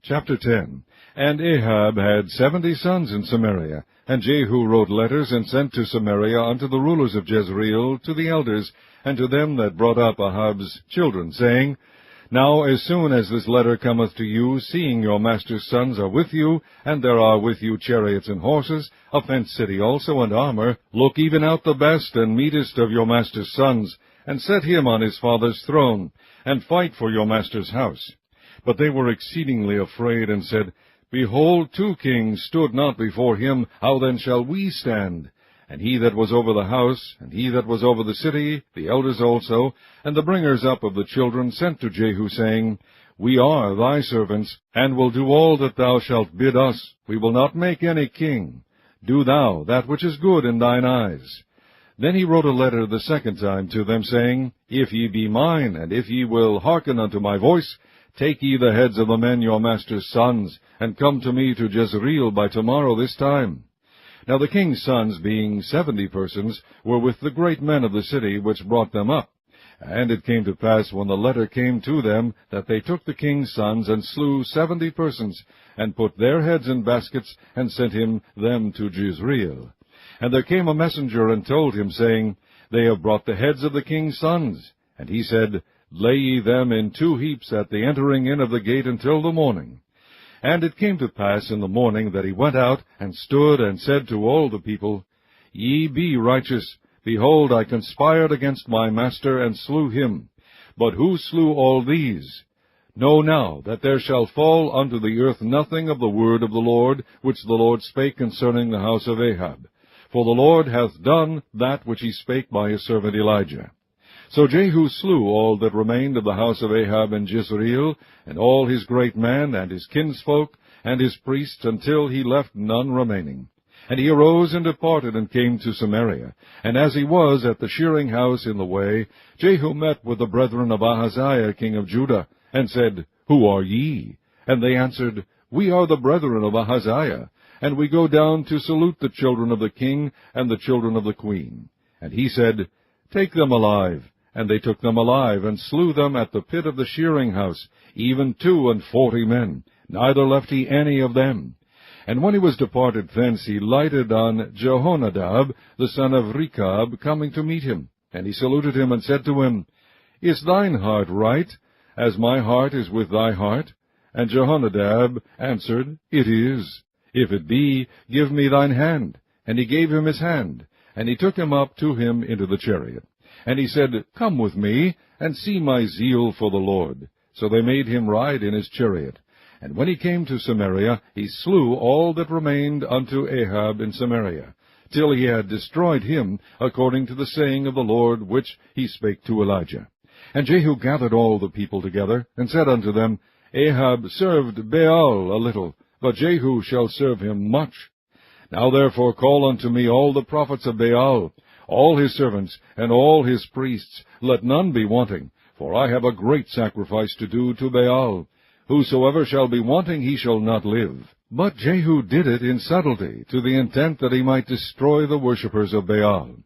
Chapter 10. And Ahab had 70 sons in Samaria. And Jehu wrote letters, and sent to Samaria unto the rulers of Jezreel, to the elders, and to them that brought up Ahab's children, saying, Now as soon as this letter cometh to you, seeing your master's sons are with you, and there are with you chariots and horses, a fenced city also, and armor, look even out the best and meetest of your master's sons, and set him on his father's throne, and fight for your master's house. But they were exceedingly afraid, and said, Behold, 2 kings stood not before him, how then shall we stand? And he that was over the house, and he that was over the city, the elders also, and the bringers up of the children, sent to Jehu, saying, We are thy servants, and will do all that thou shalt bid us. We will not make any king. Do thou that which is good in thine eyes. Then he wrote a letter the second time to them, saying, If ye be mine, and if ye will hearken unto my voice, take ye the heads of the men your master's sons, and come to me to Jezreel by tomorrow this time. Now the king's sons, being 70 persons, were with the great men of the city, which brought them up. And it came to pass, when the letter came to them, that they took the king's sons, and slew 70 persons, and put their heads in baskets, and sent them to Jezreel. And there came a messenger, and told him, saying, They have brought the heads of the king's sons. And he said, Lay ye them in 2 heaps at the entering in of the gate until the morning. And it came to pass in the morning that he went out, and stood, and said to all the people, Ye be righteous. Behold, I conspired against my master, and slew him. But who slew all these? Know now that there shall fall unto the earth nothing of the word of the Lord, which the Lord spake concerning the house of Ahab. For the Lord hath done that which he spake by his servant Elijah. So Jehu slew all that remained of the house of Ahab in Jezreel, and all his great men, and his kinsfolk, and his priests, until he left none remaining. And he arose and departed, and came to Samaria. And as he was at the shearing house in the way, Jehu met with the brethren of Ahaziah king of Judah, and said, Who are ye? And they answered, We are the brethren of Ahaziah, and we go down to salute the children of the king and the children of the queen. And he said, Take them alive. And they took them alive, and slew them at the pit of the shearing house, even 42 men, neither left he any of them. And when he was departed thence, he lighted on Jehonadab, the son of Rechab, coming to meet him. And he saluted him, and said to him, Is thine heart right, as my heart is with thy heart? And Jehonadab answered, It is. If it be, give me thine hand. And he gave him his hand, and he took him up to him into the chariot. And he said, Come with me, and see my zeal for the Lord. So they made him ride in his chariot. And when he came to Samaria, he slew all that remained unto Ahab in Samaria, till he had destroyed him, according to the saying of the Lord, which he spake to Elijah. And Jehu gathered all the people together, and said unto them, Ahab served Baal a little, but Jehu shall serve him much. Now therefore call unto me all the prophets of Baal, all his servants, and all his priests, let none be wanting, for I have a great sacrifice to do to Baal. Whosoever shall be wanting, he shall not live. But Jehu did it in subtlety, to the intent that he might destroy the worshippers of Baal.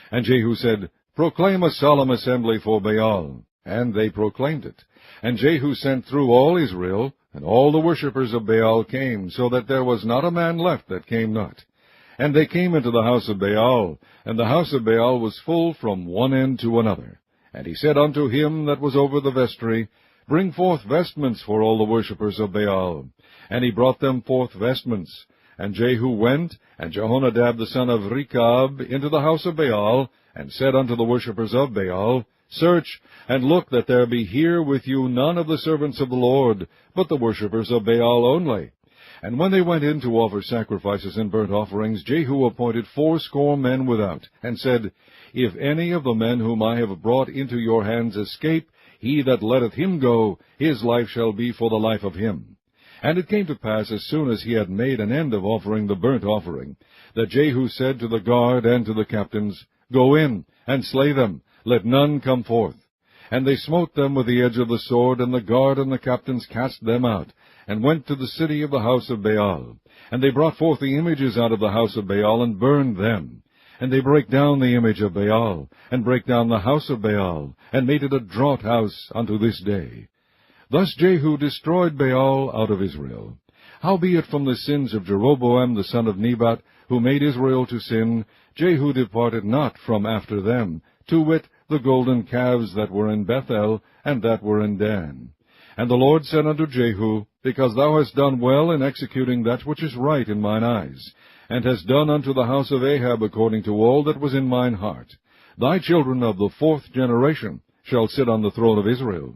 And Jehu said, Proclaim a solemn assembly for Baal. And they proclaimed it. And Jehu sent through all Israel, and all the worshippers of Baal came, so that there was not a man left that came not. And they came into the house of Baal, and the house of Baal was full from one end to another. And he said unto him that was over the vestry, Bring forth vestments for all the worshippers of Baal. And he brought them forth vestments. And Jehu went, and Jehonadab the son of Rechab, into the house of Baal, and said unto the worshippers of Baal, Search, and look that there be here with you none of the servants of the Lord, but the worshippers of Baal only. And when they went in to offer sacrifices and burnt offerings, Jehu appointed 80 men without, and said, If any of the men whom I have brought into your hands escape, he that letteth him go, his life shall be for the life of him. And it came to pass, as soon as he had made an end of offering the burnt offering, that Jehu said to the guard and to the captains, Go in, and slay them, let none come forth. And they smote them with the edge of the sword, and the guard and the captains cast them out, and went to the city of the house of Baal. And they brought forth the images out of the house of Baal, and burned them. And they brake down the image of Baal, and brake down the house of Baal, and made it a draught house unto this day. Thus Jehu destroyed Baal out of Israel. Howbeit from the sins of Jeroboam the son of Nebat, who made Israel to sin, Jehu departed not from after them, to wit, the golden calves that were in Bethel, and that were in Dan. And the Lord said unto Jehu, Because thou hast done well in executing that which is right in mine eyes, and hast done unto the house of Ahab according to all that was in mine heart, thy children of the 4th generation shall sit on the throne of Israel.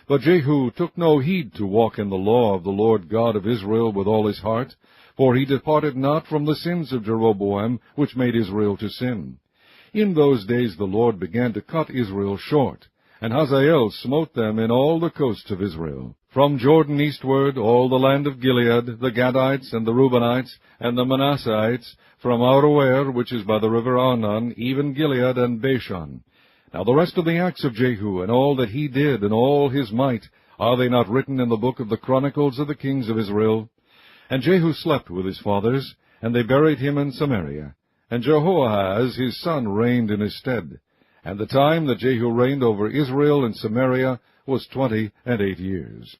But Jehu took no heed to walk in the law of the Lord God of Israel with all his heart, for he departed not from the sins of Jeroboam, which made Israel to sin. In those days the Lord began to cut Israel short, and Hazael smote them in all the coasts of Israel, from Jordan eastward, all the land of Gilead, the Gadites, and the Reubenites, and the Manasseites, from Aroer, which is by the river Arnon, even Gilead and Bashan. Now the rest of the acts of Jehu, and all that he did, and all his might, are they not written in the book of the Chronicles of the kings of Israel? And Jehu slept with his fathers, and they buried him in Samaria. And Jehoahaz his son reigned in his stead. And the time that Jehu reigned over Israel in Samaria was 28 years.